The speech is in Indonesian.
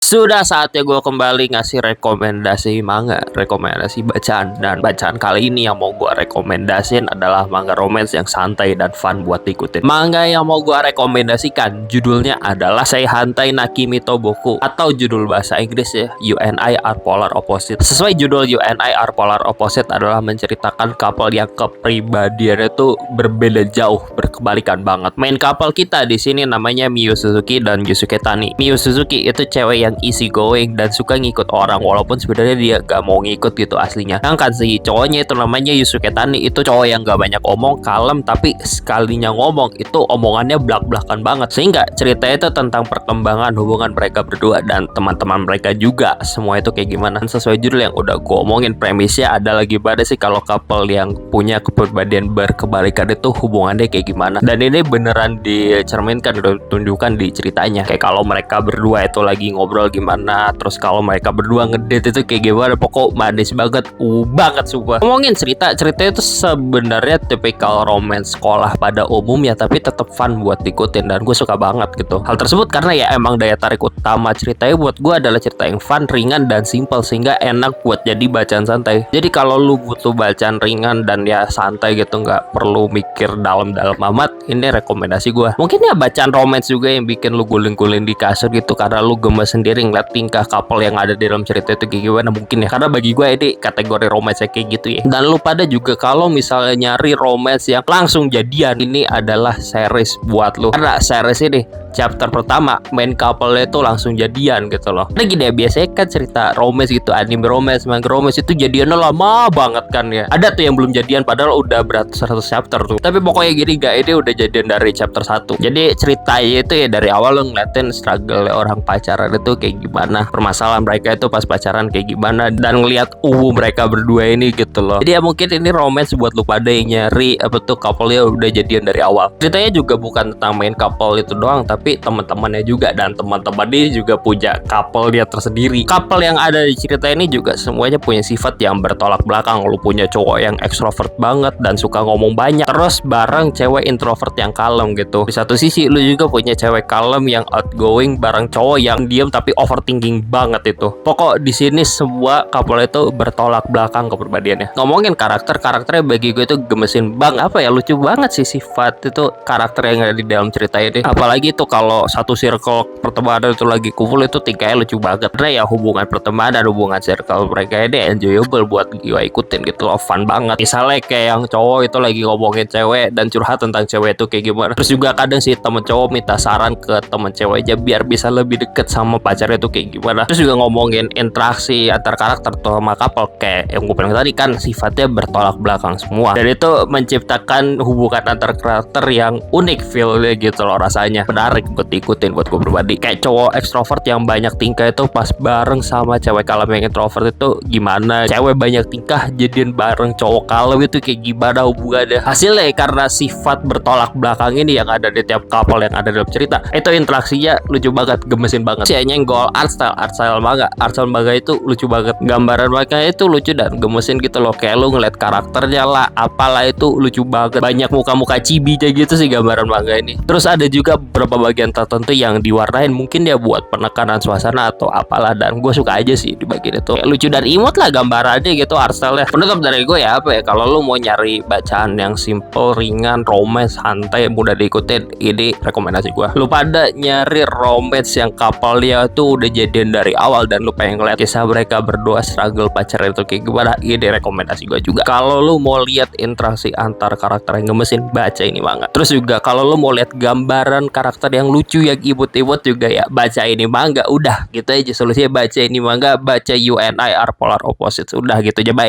Sudah saatnya gue kembali ngasih rekomendasi manga, rekomendasi bacaan. Dan bacaan kali ini yang mau gue rekomendasiin adalah manga romance yang santai dan fun buat ikutin. Manga yang mau gue rekomendasikan judulnya adalah Seihantai Nakimi to Boku, atau judul bahasa Inggris ya, UNI Are Polar Opposite. Sesuai judul, UNI Are Polar Opposite adalah menceritakan couple yang kepribadiannya itu berbeda jauh, berkebalikan banget. Main couple kita di sini namanya Miyu Suzuki dan Yusuke Tani. Miyu Suzuki itu cewek yang easy going dan suka ngikut orang, walaupun sebenarnya dia gak mau ngikut gitu aslinya. Sedangkan si cowoknya itu namanya Yusuke Tani, itu cowok yang gak banyak omong, kalem, tapi sekalinya ngomong itu omongannya blak-blakan banget. Sehingga ceritanya itu tentang perkembangan hubungan mereka berdua dan teman-teman mereka juga. Semua itu kayak gimana. Sesuai judul yang udah gue omongin, premisnya adalah gimana sih kalau couple yang punya kepribadian berkebalikan itu hubungannya kayak gimana. Dan ini beneran dicerminkan, ditunjukkan di ceritanya. Kayak kalau mereka berdua itu lagi ngobrol gimana, terus kalau mereka berdua ngedate itu kayak gimana. Pokok manis banget, banget sumpah. Ngomongin ceritanya itu sebenarnya tipikal romance sekolah pada umumnya, tapi tetap fun buat diikutin dan gue suka banget gitu. Hal tersebut karena ya emang daya tarik utama ceritanya buat gue adalah cerita yang fun, ringan, dan simple, sehingga enak buat jadi bacaan santai. Jadi kalau lu butuh bacaan ringan dan ya santai gitu, nggak perlu mikir dalam-dalam amat, ini rekomendasi gue. Mungkin ya bacaan romance juga yang bikin lu guling-guling di kasur gitu, karena lu gemes sendiri ngeliat tingkah couple yang ada di dalam cerita itu kayak gimana. Mungkin ya karena bagi gue ini kategori romance kayak gitu ya. Dan lu pada juga kalau misalnya nyari romance yang langsung jadian, ini adalah series buat lu. Karena series ini chapter pertama main couple-nya itu langsung jadian gitu loh. Nah gini ya, biasanya kan cerita romance gitu, anime romance, manga romance itu jadiannya lama banget kan ya. Ada tuh yang belum jadian padahal udah beratus-ratus chapter tuh. Tapi pokoknya gini gak, ini udah jadian dari chapter 1. Jadi ceritanya itu ya dari awal lo ngeliatin struggle orang pacaran itu kayak gimana, permasalahan mereka itu pas pacaran kayak gimana, dan ngeliat mereka berdua ini gitu loh. Jadi ya mungkin ini romance buat lu pada yang nyari apa tuh couple-nya udah jadian dari awal. Ceritanya juga bukan tentang main couple itu doang, tapi teman-temannya juga, dan teman-teman dia juga punya couple dia tersendiri. Couple yang ada di cerita ini juga semuanya punya sifat yang bertolak belakang. Lu punya cowok yang ekstrovert banget dan suka ngomong banyak, terus bareng cewek introvert yang kalem gitu. Di satu sisi lu juga punya cewek kalem yang outgoing bareng cowok yang diam tapi overthinking banget itu. Pokok di sini semua couple itu bertolak belakang kepribadiannya. Ngomongin karakternya bagi gue itu gemesin banget, apa ya, lucu banget sih sifat itu karakter yang ada di dalam cerita ini. Apalagi tuh kalau satu circle pertemanan itu lagi kumpul, itu tingkahnya lucu banget. Karena ya hubungan pertemanan, hubungan circle mereka ini enjoyable buat gue ikutin gitu loh, fun banget. Misalnya kayak yang cowok itu lagi ngomongin cewek dan curhat tentang cewek itu kayak gimana. Terus juga kadang si temen cowok minta saran ke temen ceweknya biar bisa lebih deket sama pacarnya itu kayak gimana. Terus juga ngomongin interaksi antar karakter tuh sama couple, kayak yang gue bilang tadi kan sifatnya bertolak belakang semua, dan itu menciptakan hubungan antar karakter yang unik feel-nya gitu loh, rasanya menarik buat diikutin buat gue pribadi. Kayak cowok ekstrovert yang banyak tingkah itu pas bareng sama cewek kalem yang introvert itu gimana, cewek banyak tingkah jadian bareng cowok kalem itu kayak gimana hubungannya. Hasilnya karena sifat bertolak belakang ini yang ada di tiap couple yang ada dalam cerita, itu interaksinya lucu banget, gemesin banget. Si nyenggol art style manga itu lucu banget, gambaran manga itu lucu dan gemesin gitu loh. Kayak lu ngeliat karakternya lah, apalah, itu lucu banget, banyak muka-muka cibi aja gitu sih gambaran manga ini. Terus ada juga beberapa bagian tertentu yang diwarnain mungkin dia buat penekanan suasana atau apalah, dan gue suka aja sih di bagian itu. Kayak lucu dan imut lah gambarannya gitu, art style-nya. Penutup dari gue ya apa ya, kalau lu mau nyari bacaan yang simple, ringan, romance, santai, mudah diikutin, ini rekomendasi gue. Lu pada nyari romance yang couple-nya tuh udah jadian dari awal dan lu pengen ngeliat kisah mereka berdua struggle pacaran itu kayak gimana, ini rekomendasi gue juga. Kalau lu mau lihat interaksi antar karakter yang gemesin, baca ini manga. Terus juga kalau lu mau lihat gambaran karakter yang lucu, yang imut-imut juga, ya baca ini manga. Udah gitu aja solusinya, baca ini manga, baca UNI Are Polar Opposites, udah gitu aja, bye.